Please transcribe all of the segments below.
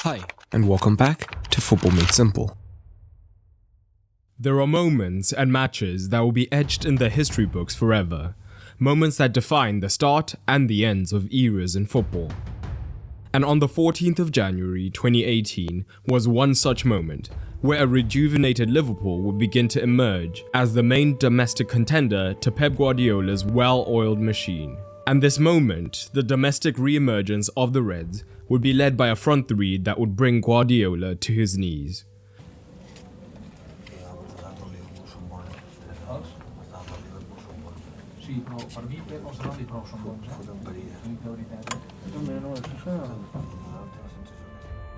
Hi, and welcome back to Football Made Simple. There are moments and matches that will be etched in the history books forever. Moments that define the start and the ends of eras in football. And on the 14th of January 2018 was one such moment, where a rejuvenated Liverpool would begin to emerge as the main domestic contender to Pep Guardiola's well-oiled machine. And this moment, the domestic re-emergence of the Reds, would be led by a front three that would bring Guardiola to his knees.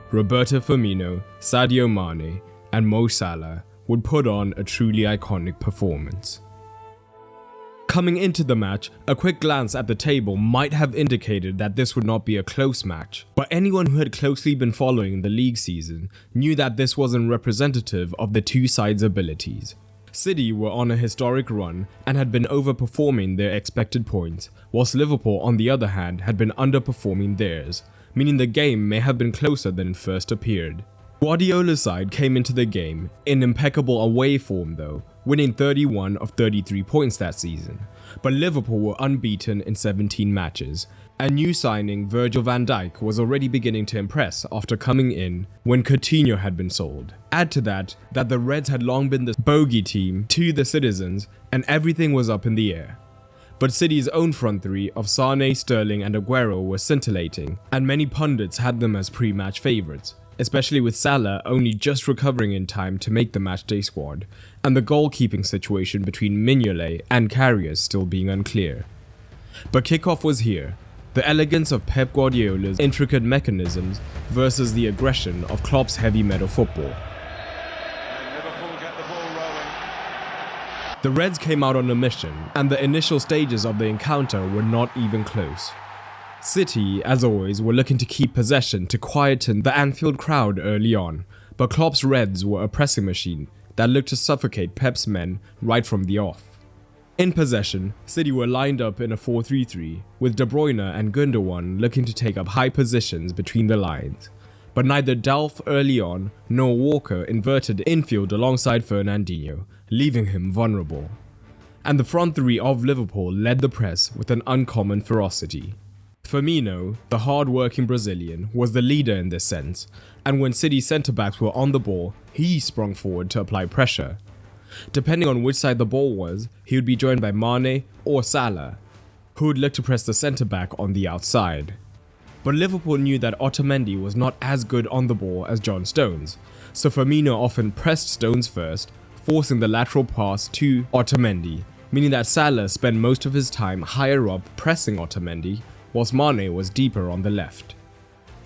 Roberto Firmino, Sadio Mane, and Mo Salah would put on a truly iconic performance. Coming into the match, a quick glance at the table might have indicated that this would not be a close match, but anyone who had closely been following the league season knew that this wasn't representative of the two sides' abilities. City were on a historic run and had been overperforming their expected points, whilst Liverpool on the other hand had been underperforming theirs, meaning the game may have been closer than it first appeared. Guardiola's side came into the game in impeccable away form though, winning 31 of 33 points that season, but Liverpool were unbeaten in 17 matches, and new signing Virgil van Dijk was already beginning to impress after coming in when Coutinho had been sold. Add to that the Reds had long been the bogey team to the citizens and everything was up in the air. But City's own front three of Sane, Sterling and Aguero were scintillating, and many pundits had them as pre-match favourites, especially with Salah only just recovering in time to make the matchday squad, and the goalkeeping situation between Mignolet and Karius still being unclear. But kickoff was here, the elegance of Pep Guardiola's intricate mechanisms versus the aggression of Klopp's heavy metal football. The Reds came out on a mission, and the initial stages of the encounter were not even close. City, as always, were looking to keep possession to quieten the Anfield crowd early on, but Klopp's Reds were a pressing machine that looked to suffocate Pep's men right from the off. In possession, City were lined up in a 4-3-3, with De Bruyne and Gundogan looking to take up high positions between the lines, but neither Delph early on nor Walker inverted infield alongside Fernandinho, leaving him vulnerable. And the front three of Liverpool led the press with an uncommon ferocity. Firmino, the hard-working Brazilian, was the leader in this sense, and when City centre-backs were on the ball, he sprung forward to apply pressure. Depending on which side the ball was, he would be joined by Mane or Salah, who would look to press the centre-back on the outside. But Liverpool knew that Otamendi was not as good on the ball as John Stones, so Firmino often pressed Stones first, forcing the lateral pass to Otamendi, meaning that Salah spent most of his time higher up pressing Otamendi, whilst Mane was deeper on the left.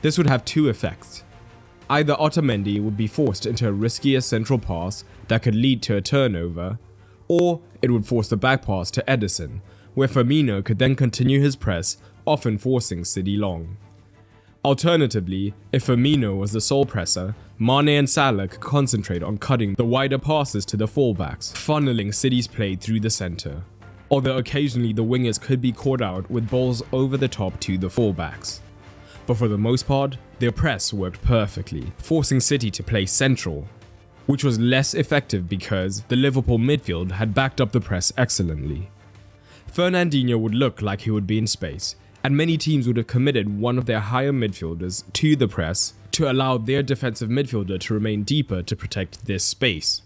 This would have two effects. Either Otamendi would be forced into a riskier central pass that could lead to a turnover, or it would force the back pass to Ederson, where Firmino could then continue his press, often forcing City long. Alternatively, if Firmino was the sole presser, Mane and Salah could concentrate on cutting the wider passes to the fullbacks, funneling City's play through the centre, although occasionally the wingers could be caught out with balls over the top to the fullbacks. But for the most part, their press worked perfectly, forcing City to play central, which was less effective because the Liverpool midfield had backed up the press excellently. Fernandinho would look like he would be in space, and many teams would have committed one of their higher midfielders to the press to allow their defensive midfielder to remain deeper to protect this space.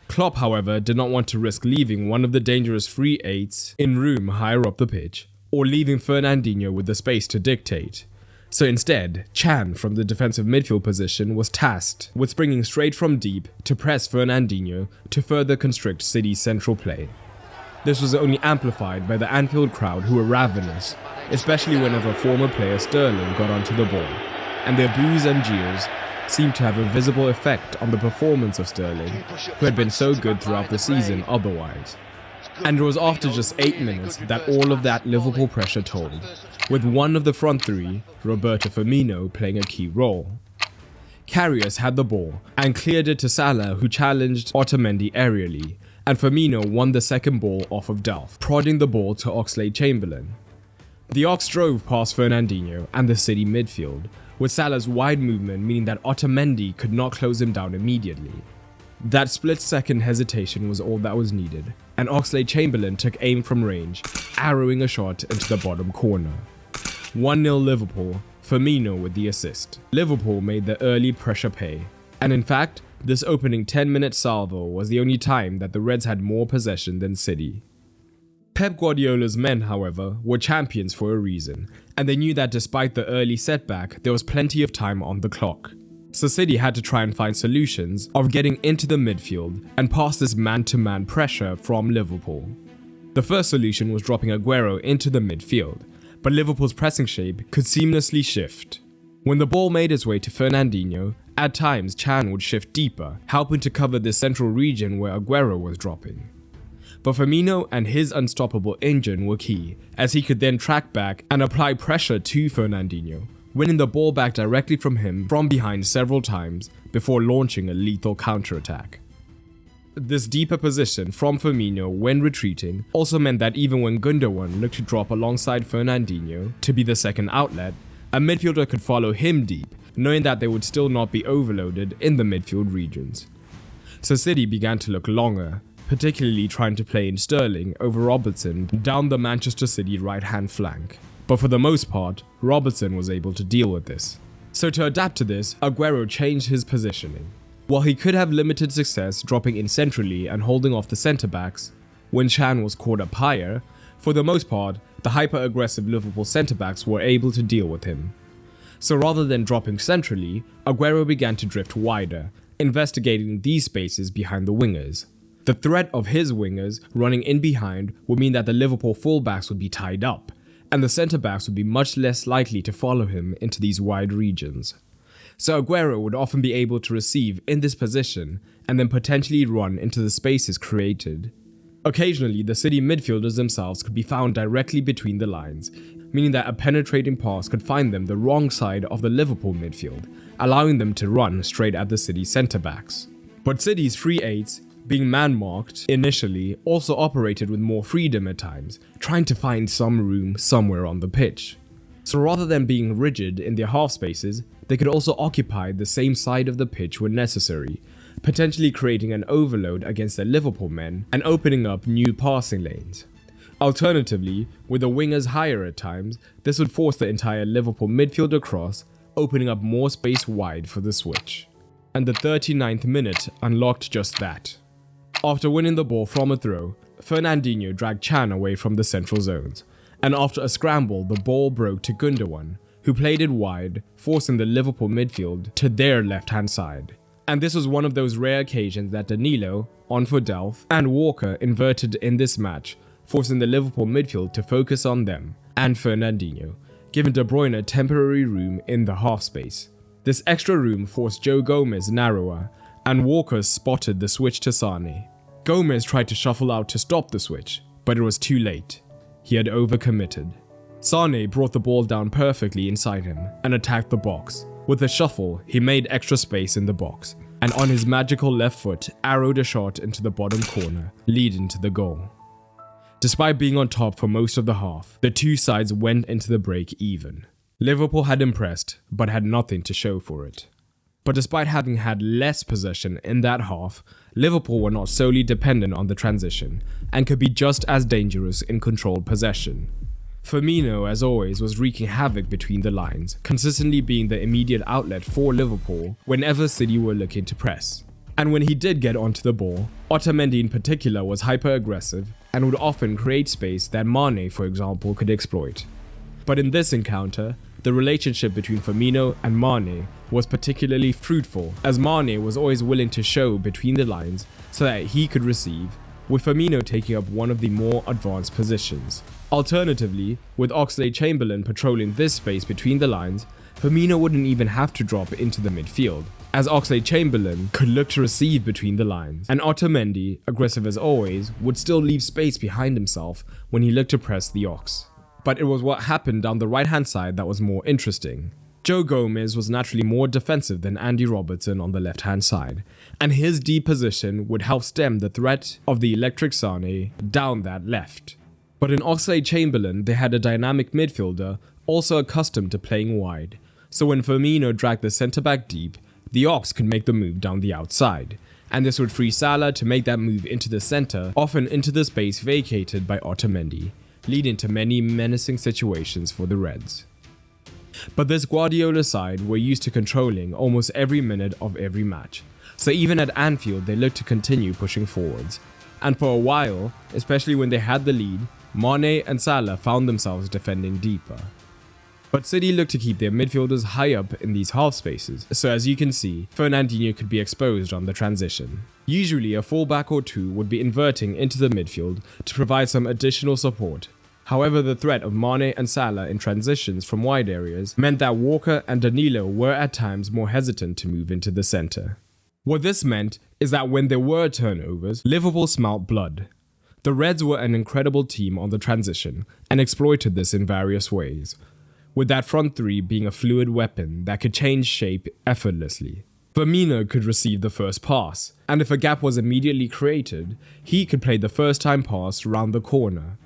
Klopp, however, did not want to risk leaving one of the dangerous free eights in room higher up the pitch, or leaving Fernandinho with the space to dictate. So instead, Chan from the defensive midfield position was tasked with springing straight from deep to press Fernandinho to further constrict City's central play. This was only amplified by the Anfield crowd who were ravenous, especially whenever former player Sterling got onto the ball, and their boos and jeers seemed to have a visible effect on the performance of Sterling, who had been so good throughout the season otherwise. And it was after just 8 minutes that all of that Liverpool pressure told, with one of the front three, Roberto Firmino, playing a key role. Karius had the ball and cleared it to Salah, who challenged Otamendi aerially, and Firmino won the second ball off of Delph, prodding the ball to Oxlade-Chamberlain. The Ox drove past Fernandinho and the City midfield, with Salah's wide movement meaning that Otamendi could not close him down immediately. That split-second hesitation was all that was needed, and Oxlade-Chamberlain took aim from range, arrowing a shot into the bottom corner. 1-0 Liverpool, Firmino with the assist. Liverpool made the early pressure pay, and in fact, this opening 10-minute salvo was the only time that the Reds had more possession than City. Pep Guardiola's men, however, were champions for a reason, and they knew that despite the early setback, there was plenty of time on the clock. So City had to try and find solutions of getting into the midfield and past this man-to-man pressure from Liverpool. The first solution was dropping Aguero into the midfield, but Liverpool's pressing shape could seamlessly shift. When the ball made its way to Fernandinho, at times Chan would shift deeper, helping to cover the central region where Aguero was dropping. But Firmino and his unstoppable engine were key, as he could then track back and apply pressure to Fernandinho, winning the ball back directly from him from behind several times before launching a lethal counterattack. This deeper position from Firmino when retreating also meant that even when Gundogan looked to drop alongside Fernandinho to be the second outlet, a midfielder could follow him deep, knowing that they would still not be overloaded in the midfield regions. So City began to look longer, particularly trying to play in Sterling over Robertson down the Manchester City right-hand flank. But for the most part, Robertson was able to deal with this. So to adapt to this, Aguero changed his positioning. While he could have limited success dropping in centrally and holding off the centre-backs, when Chan was caught up higher, for the most part, the hyper-aggressive Liverpool centre-backs were able to deal with him. So rather than dropping centrally, Aguero began to drift wider, investigating these spaces behind the wingers. The threat of his wingers running in behind would mean that the Liverpool fullbacks would be tied up, and the centre-backs would be much less likely to follow him into these wide regions. So Aguero would often be able to receive in this position and then potentially run into the spaces created. Occasionally, the City midfielders themselves could be found directly between the lines, meaning that a penetrating pass could find them the wrong side of the Liverpool midfield, allowing them to run straight at the City centre-backs. But City's free eights, being man-marked initially, also operated with more freedom at times, trying to find some room somewhere on the pitch. So rather than being rigid in their half spaces, they could also occupy the same side of the pitch when necessary, potentially creating an overload against the Liverpool men and opening up new passing lanes. Alternatively, with the wingers higher at times, this would force the entire Liverpool midfield across, opening up more space wide for the switch. And the 39th minute unlocked just that. After winning the ball from a throw, Fernandinho dragged Chan away from the central zones, and after a scramble the ball broke to Gundogan, who played it wide, forcing the Liverpool midfield to their left-hand side. And this was one of those rare occasions that Danilo, on for Delph, and Walker inverted in this match, forcing the Liverpool midfield to focus on them and Fernandinho, giving De Bruyne temporary room in the half space. This extra room forced Joe Gomez narrower, and Walker spotted the switch to Sane. Gomez tried to shuffle out to stop the switch, but it was too late. He had overcommitted. Sane brought the ball down perfectly inside him and attacked the box. With a shuffle, he made extra space in the box, and on his magical left foot arrowed a shot into the bottom corner, leading to the goal. Despite being on top for most of the half, the two sides went into the break even. Liverpool had impressed, but had nothing to show for it. But despite having had less possession in that half, Liverpool were not solely dependent on the transition, and could be just as dangerous in controlled possession. Firmino, as always, was wreaking havoc between the lines, consistently being the immediate outlet for Liverpool whenever City were looking to press. And when he did get onto the ball, Otamendi in particular was hyper-aggressive and would often create space that Mane, for example, could exploit. But in this encounter, the relationship between Firmino and Mane was particularly fruitful, as Mane was always willing to show between the lines so that he could receive, with Firmino taking up one of the more advanced positions. Alternatively, with Oxlade-Chamberlain patrolling this space between the lines, Firmino wouldn't even have to drop into the midfield, as Oxlade-Chamberlain could look to receive between the lines, and Otamendi, aggressive as always, would still leave space behind himself when he looked to press the Ox. But it was what happened down the right-hand side that was more interesting. Joe Gomez was naturally more defensive than Andy Robertson on the left-hand side, and his deep position would help stem the threat of the electric Sane down that left. But in Oxlade-Chamberlain, they had a dynamic midfielder also accustomed to playing wide, so when Firmino dragged the centre-back deep, the Ox could make the move down the outside, and this would free Salah to make that move into the centre, often into the space vacated by Otamendi, leading to many menacing situations for the Reds. But this Guardiola side were used to controlling almost every minute of every match, so even at Anfield they looked to continue pushing forwards, and for a while, especially when they had the lead, Mane and Salah found themselves defending deeper. But City looked to keep their midfielders high up in these half spaces, so as you can see, Fernandinho could be exposed on the transition. Usually a fullback or two would be inverting into the midfield to provide some additional support. However, the threat of Mane and Salah in transitions from wide areas meant that Walker and Danilo were at times more hesitant to move into the centre. What this meant is that when there were turnovers, Liverpool smelt blood. The Reds were an incredible team on the transition and exploited this in various ways, with that front three being a fluid weapon that could change shape effortlessly. Firmino could receive the first pass, and if a gap was immediately created, he could play the first time pass round the corner.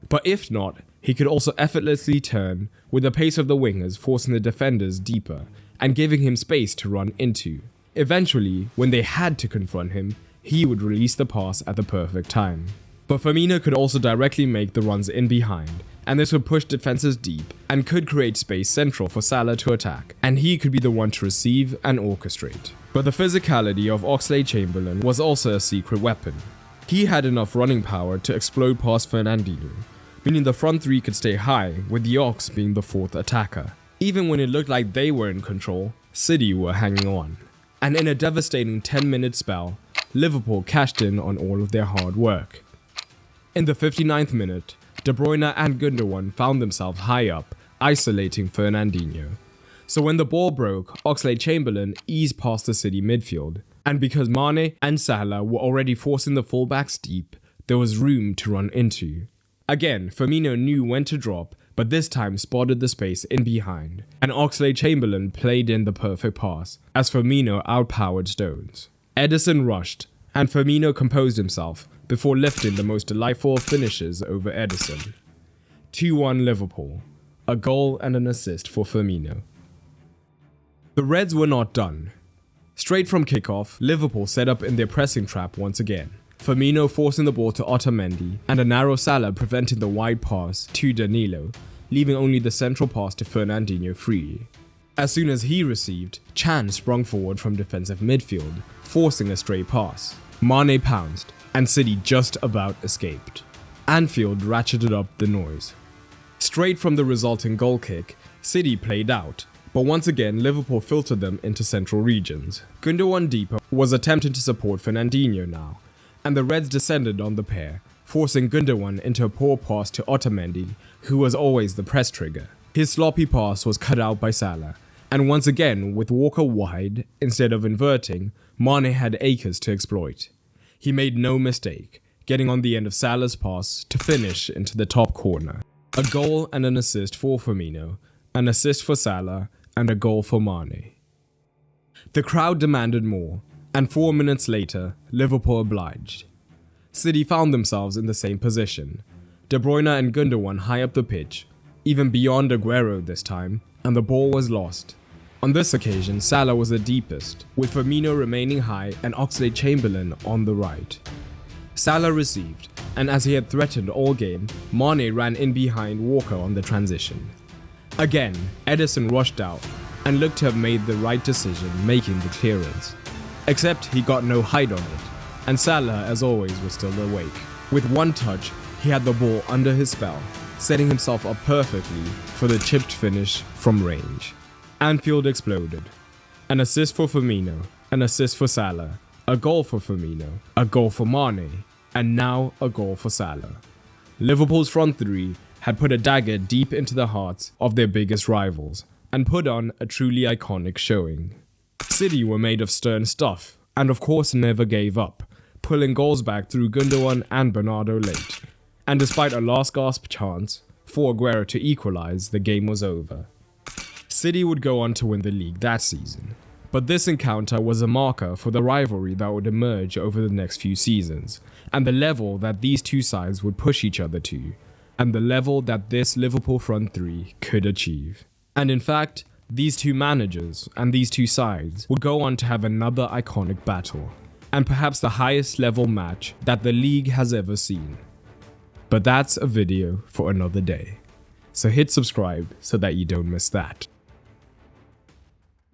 But if not, he could also effortlessly turn, with the pace of the wingers forcing the defenders deeper and giving him space to run into. Eventually, when they had to confront him, he would release the pass at the perfect time. But Firmino could also directly make the runs in behind, and this would push defenses deep and could create space central for Salah to attack, and he could be the one to receive and orchestrate. But the physicality of Oxlade-Chamberlain was also a secret weapon. He had enough running power to explode past Fernandinho, meaning the front three could stay high, with the Ox being the fourth attacker. Even when it looked like they were in control, City were hanging on. And in a devastating 10-minute spell, Liverpool cashed in on all of their hard work. In the 59th minute, De Bruyne and Gundogan found themselves high up, isolating Fernandinho. So when the ball broke, Oxlade-Chamberlain eased past the City midfield, and because Mane and Salah were already forcing the fullbacks deep, there was room to run into. Again, Firmino knew when to drop, but this time spotted the space in behind, and Oxlade-Chamberlain played in the perfect pass, as Firmino outpowered Stones. Ederson rushed, and Firmino composed himself before lifting the most delightful of finishes over Ederson. 2-1 Liverpool, a goal and an assist for Firmino. The Reds were not done. Straight from kickoff, Liverpool set up in their pressing trap once again. Firmino forcing the ball to Otamendi, and a narrow Salah preventing the wide pass to Danilo, leaving only the central pass to Fernandinho free. As soon as he received, Chan sprung forward from defensive midfield, forcing a stray pass. Mane pounced, and City just about escaped. Anfield ratcheted up the noise. Straight from the resulting goal kick, City played out, but once again Liverpool filtered them into central regions. Gundogan deeper was attempting to support Fernandinho now, and the Reds descended on the pair, forcing Gundogan into a poor pass to Otamendi, who was always the press trigger. His sloppy pass was cut out by Salah, and once again with Walker wide, instead of inverting, Mane had acres to exploit. He made no mistake, getting on the end of Salah's pass to finish into the top corner. A goal and an assist for Firmino, an assist for Salah, and a goal for Mane. The crowd demanded more, and 4 minutes later, Liverpool obliged. City found themselves in the same position, De Bruyne and Gundogan high up the pitch, even beyond Aguero this time, and the ball was lost. On this occasion, Salah was the deepest, with Firmino remaining high and Oxlade-Chamberlain on the right. Salah received, and as he had threatened all game, Mane ran in behind Walker on the transition. Again, Ederson rushed out, and looked to have made the right decision making the clearance. Except he got no height on it, and Salah as always was still awake. With one touch, he had the ball under his spell, setting himself up perfectly for the chipped finish from range. Anfield exploded. An assist for Firmino, an assist for Salah, a goal for Firmino, a goal for Mane, and now a goal for Salah. Liverpool's front three had put a dagger deep into the hearts of their biggest rivals, and put on a truly iconic showing. City were made of stern stuff, and of course never gave up, pulling goals back through Gundogan and Bernardo late. And despite a last gasp chance for Aguero to equalise, the game was over. City would go on to win the league that season, but this encounter was a marker for the rivalry that would emerge over the next few seasons, and the level that these two sides would push each other to, and the level that this Liverpool front three could achieve. And in fact, these two managers and these two sides would go on to have another iconic battle, and perhaps the highest level match that the league has ever seen. But that's a video for another day. So hit subscribe so that you don't miss that.